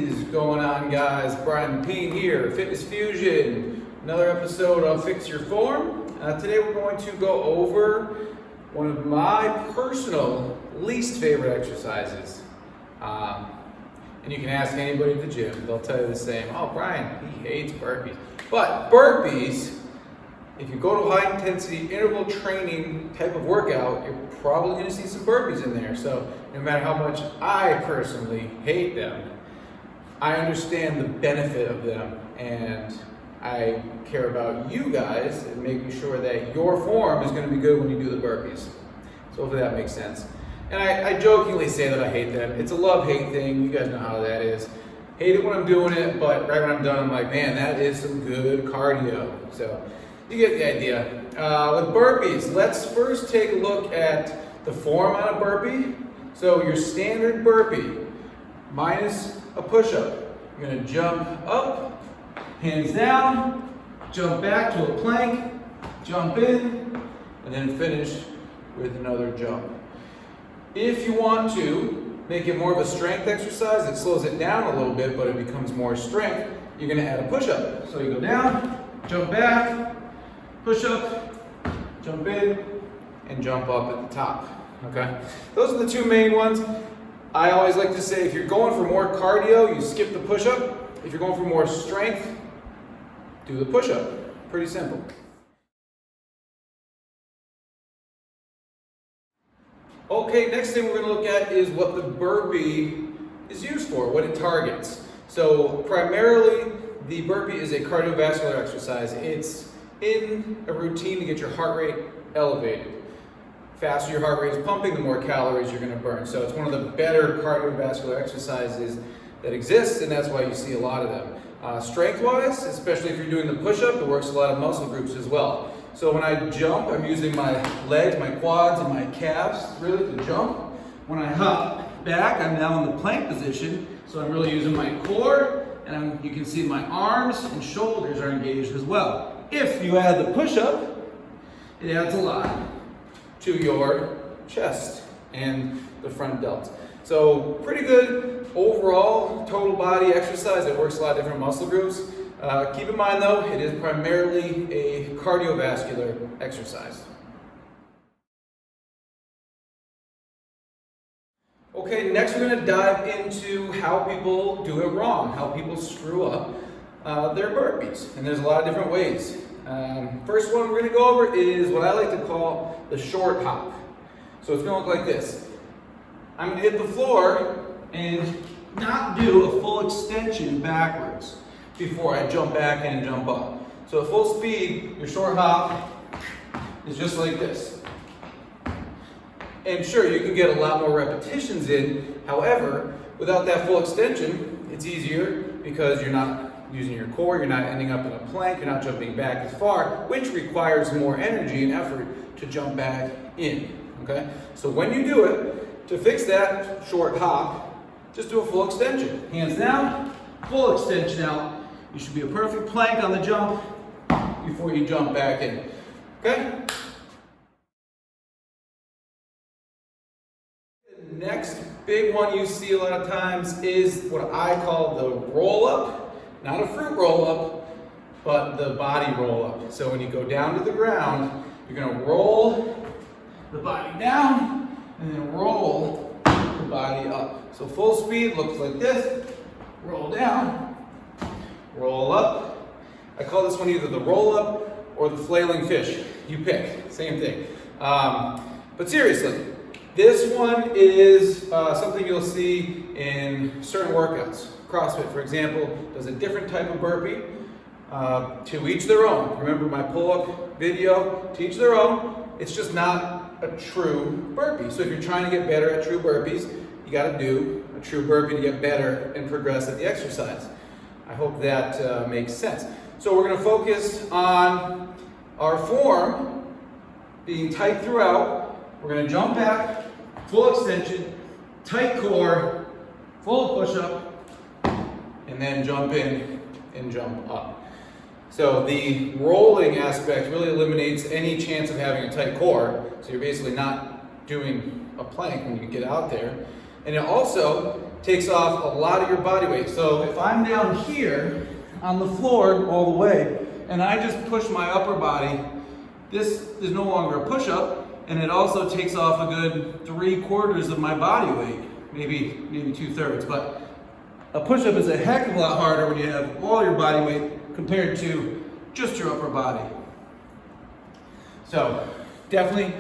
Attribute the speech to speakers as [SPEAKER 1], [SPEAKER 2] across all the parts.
[SPEAKER 1] is going on, guys? Brian Peen here, Fitness Fusion. Another episode of Fix Your Form. Today we're going to go over one of my personal least favorite exercises. And you can ask anybody at the gym, they'll tell you the same. Oh, Brian, he hates burpees. But burpees, if you go to a high intensity interval training type of workout, you're probably going to see some burpees in there. So no matter how much I personally hate them, I understand the benefit of them, and I care about you guys and making sure that your form is going to be good when you do the burpees. So hopefully that makes sense. And I jokingly say that I hate them. It's a love-hate thing. You guys know how that is. Hate it when I'm doing it, but right when I'm done, I'm like, man, that is some good cardio. So you get the idea. With burpees, let's first take a look at the form on a burpee. So your standard burpee minus a push-up. You're going to jump up, hands down, jump back to a plank, jump in, and then finish with another jump. If you want to make it more of a strength exercise, it slows it down a little bit, but it becomes more strength, you're going to add a push-up. So you go down, jump back, push up, jump in, and jump up at the top. Okay? Those are the two main ones. I always like to say if you're going for more cardio, you skip the push-up. If you're going for more strength, do the push-up. Pretty simple. Okay, next thing we're going to look at is what the burpee is used for, what it targets. So primarily, the burpee is a cardiovascular exercise. It's in a routine to get your heart rate elevated. Faster your heart rate is pumping, the more calories you're going to burn. So it's one of the better cardiovascular exercises that exists, and that's why you see a lot of them. Strength-wise, especially if you're doing the push-up, it works a lot of muscle groups as well. So when I jump, I'm using my legs, my quads, and my calves really to jump. When I hop back, I'm now in the plank position, so I'm really using my core, and you can see my arms and shoulders are engaged as well. If you add the push-up, it adds a lot to your chest and the front delts. So pretty good overall total body exercise that works a lot of different muscle groups. Keep in mind though, it is primarily a cardiovascular exercise. Okay, next we're going to dive into how people do it wrong, how people screw up their burpees. And there's a lot of different ways. First one we're going to go over is what I like to call the short hop. So it's going to look like this. I'm going to hit the floor and not do a full extension backwards before I jump back and jump up. So at full speed, your short hop is just like this. And sure, you can get a lot more repetitions in. However, without that full extension, it's easier because you're not using your core, you're not ending up in a plank, you're not jumping back as far, which requires more energy and effort to jump back in. Okay? So when you do it, to fix that short hop, just do a full extension. Hands down, full extension out. You should be a perfect plank on the jump before you jump back in. Okay? The next big one you see a lot of times is what I call the roll-up. Not a fruit roll-up, but the body roll-up. So when you go down to the ground, you're going to roll the body down and then roll the body up. So full speed looks like this. Roll down, roll up. I call this one either the roll-up or the flailing fish. You pick, same thing. But seriously, this one is something you'll see in certain workouts. CrossFit, for example, does a different type of burpee. To each their own. Remember my pull-up video? To each their own. It's just not a true burpee. So if you're trying to get better at true burpees, you got to do a true burpee to get better and progress at the exercise. I hope that makes sense. So we're going to focus on our form being tight throughout. We're going to jump back, full extension, tight core, full push-up, and then jump in and jump up. So the rolling aspect really eliminates any chance of having a tight core. So you're basically not doing a plank when you get out there. And it also takes off a lot of your body weight. So if I'm down here on the floor all the way, and I just push my upper body, this is no longer a push-up, and it also takes off a good 3/4 of my body weight, maybe 2/3. But a push-up is a heck of a lot harder when you have all your body weight compared to just your upper body. So definitely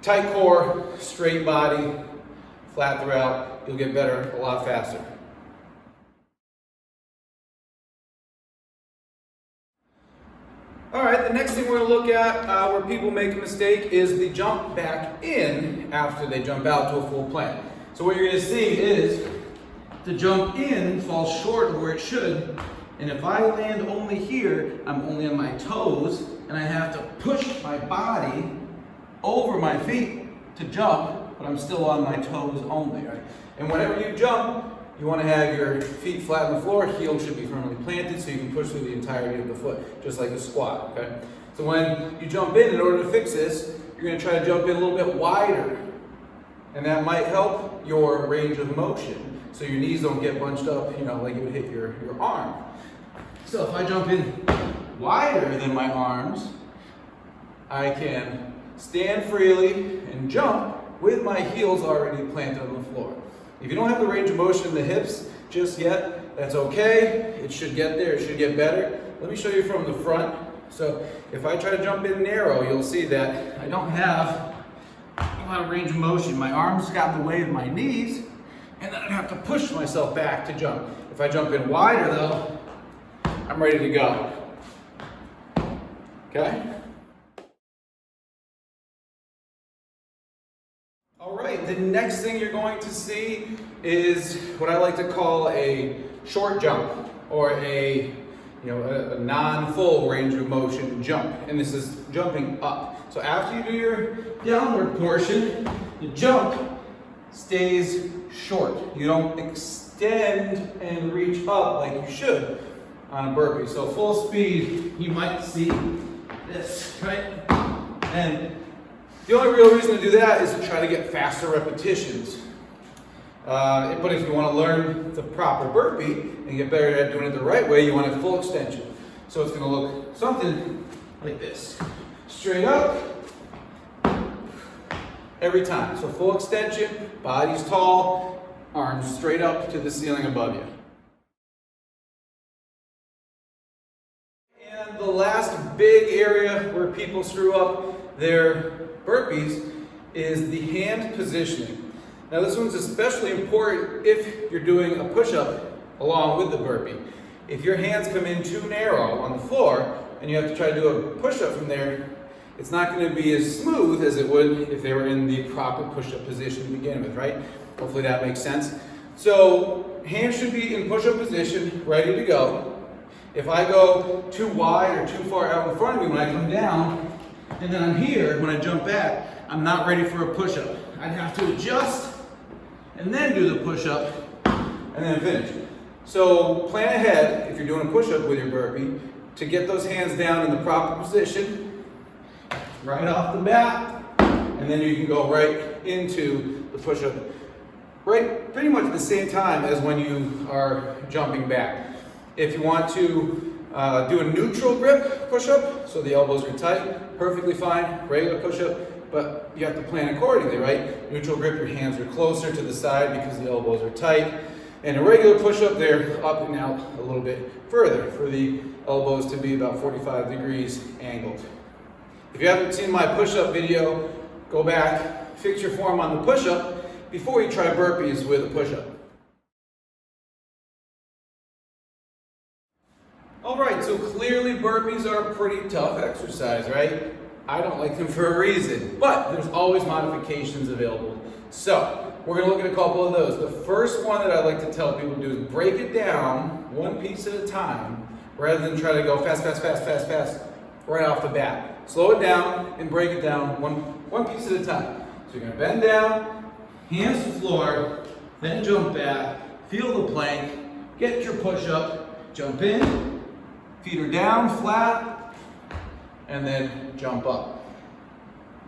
[SPEAKER 1] tight core, straight body, flat throughout. You'll get better a lot faster. All right, the next thing we're gonna look at where people make a mistake is the jump back in after they jump out to a full plank. So what you're gonna see is the jump in falls short of where it should, and if I land only here, I'm only on my toes, and I have to push my body over my feet to jump, but I'm still on my toes only, right? And whenever you jump, you want to have your feet flat on the floor, heels should be firmly planted so you can push through the entirety of the foot, just like a squat, okay? So when you jump in order to fix this, you're going to try to jump in a little bit wider, and that might help your range of motion so your knees don't get bunched up, you know, like it would hit your arm. So if I jump in wider than my arms, I can stand freely and jump with my heels already planted on the floor. If you don't have the range of motion in the hips just yet, that's okay. It should get there, it should get better. Let me show you from the front. So if I try to jump in narrow, you'll see that I don't have a lot of range of motion. My arms got in the way of my knees, and then I'd have to push myself back to jump. If I jump in wider though, I'm ready to go. Okay? All right, the next thing you're going to see is what I like to call a short jump, or a non-full range of motion jump. And this is jumping up. So after you do your downward portion, the jump stays short. You don't extend and reach up like you should on a burpee. So full speed, you might see this, right? And the only real reason to do that is to try to get faster repetitions. But if you want to learn the proper burpee and get better at doing it the right way, you want a full extension. So it's going to look something like this. Straight up, every time. So full extension, body's tall, arms straight up to the ceiling above you. And the last big area where people screw up their burpees is the hand positioning. Now this one's especially important if you're doing a push-up along with the burpee. If your hands come in too narrow on the floor and you have to try to do a push-up from there, it's not going to be as smooth as it would if they were in the proper push-up position to begin with, right? Hopefully that makes sense. So hands should be in push-up position, ready to go. If I go too wide or too far out in front of me when I come down, and then I'm here, when I jump back, I'm not ready for a push-up. I'd have to adjust and then do the push-up and then finish. So plan ahead, if you're doing a push-up with your burpee, to get those hands down in the proper position, right off the bat, and then you can go right into the push-up, right pretty much at the same time as when you are jumping back. If you want to do a neutral grip push-up, so the elbows are tight, perfectly fine, regular push-up, but you have to plan accordingly, right? Neutral grip, your hands are closer to the side because the elbows are tight. And a regular push-up, they're up and out a little bit further for the elbows to be about 45 degrees angled. If you haven't seen my push-up video, go back, fix your form on the push-up before you try burpees with a push-up. All right, so clearly burpees are a pretty tough exercise, right? I don't like them for a reason, but there's always modifications available. So we're gonna look at a couple of those. The first one that I like to tell people to do is break it down one piece at a time, rather than try to go fast, right off the bat. Slow it down and break it down one piece at a time. So you're gonna bend down, hands to the floor, then jump back, feel the plank, get your push up, jump in, feet are down, flat, and then jump up.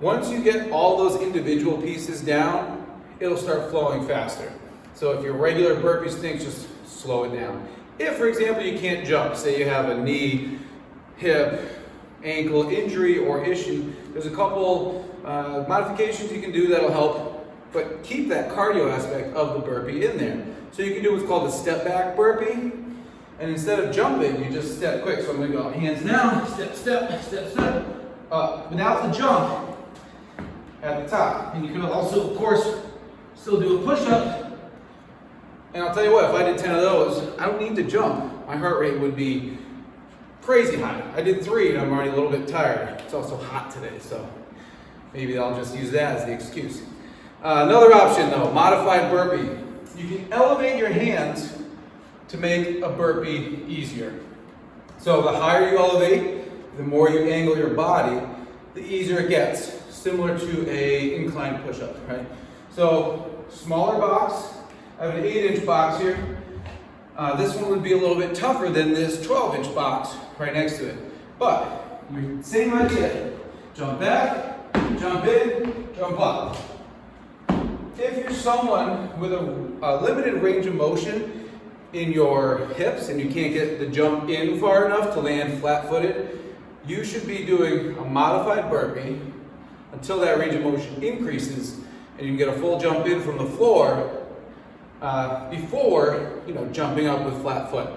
[SPEAKER 1] Once you get all those individual pieces down, it'll start flowing faster. So if your regular burpee stinks, just slow it down. If, for example, you can't jump, say you have a knee, hip, ankle injury or issue, there's a couple modifications you can do that'll help, but keep that cardio aspect of the burpee in there. So you can do what's called a step back burpee, and instead of jumping, you just step quick. So I'm gonna go hands down, step, step, step, step, without the jump at the top. And you can also, of course, still do a push-up. And I'll tell you what, if I did 10 of those, I don't need to jump. My heart rate would be crazy high. I did 3 and I'm already a little bit tired. It's also hot today, so maybe I'll just use that as the excuse. Another option though, modified burpee. You can elevate your hands to make a burpee easier. So the higher you elevate, the more you angle your body, the easier it gets. Similar to a inclined push-up, right? So smaller box. I have an 8-inch box here. This one would be a little bit tougher than this 12-inch box right next to it. But same idea. Jump back, jump in, jump up. If you're someone with a limited range of motion in your hips and you can't get the jump in far enough to land flat-footed, you should be doing a modified burpee until that range of motion increases and you can get a full jump in from the floor before jumping up with flat foot.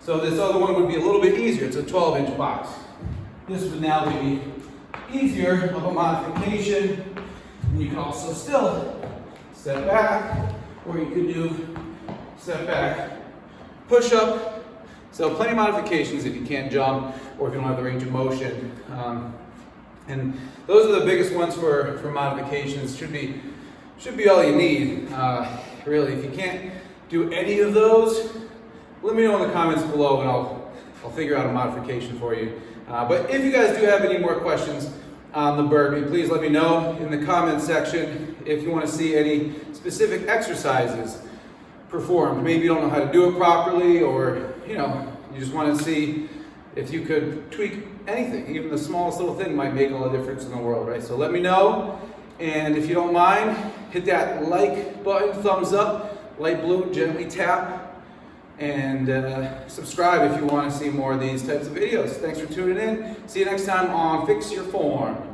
[SPEAKER 1] So this other one would be a little bit easier. It's a 12-inch box. This would now be easier of a modification. And you can also still step back, or you could do step back, push up. So plenty of modifications if you can't jump or if you don't have the range of motion. And those are the biggest ones for modifications. Should be all you need. Really, if you can't do any of those, let me know in the comments below and I'll figure out a modification for you. But if you guys do have any more questions on the burpee, please let me know in the comments section if you want to see any specific exercises performed. Maybe you don't know how to do it properly, or you just want to see if you could tweak anything. Even the smallest little thing might make all the difference in the world, right? So let me know. And if you don't mind, hit that like button, thumbs up, light blue, gently tap, and subscribe if you want to see more of these types of videos. Thanks for tuning in. See you next time on Fix Your Form.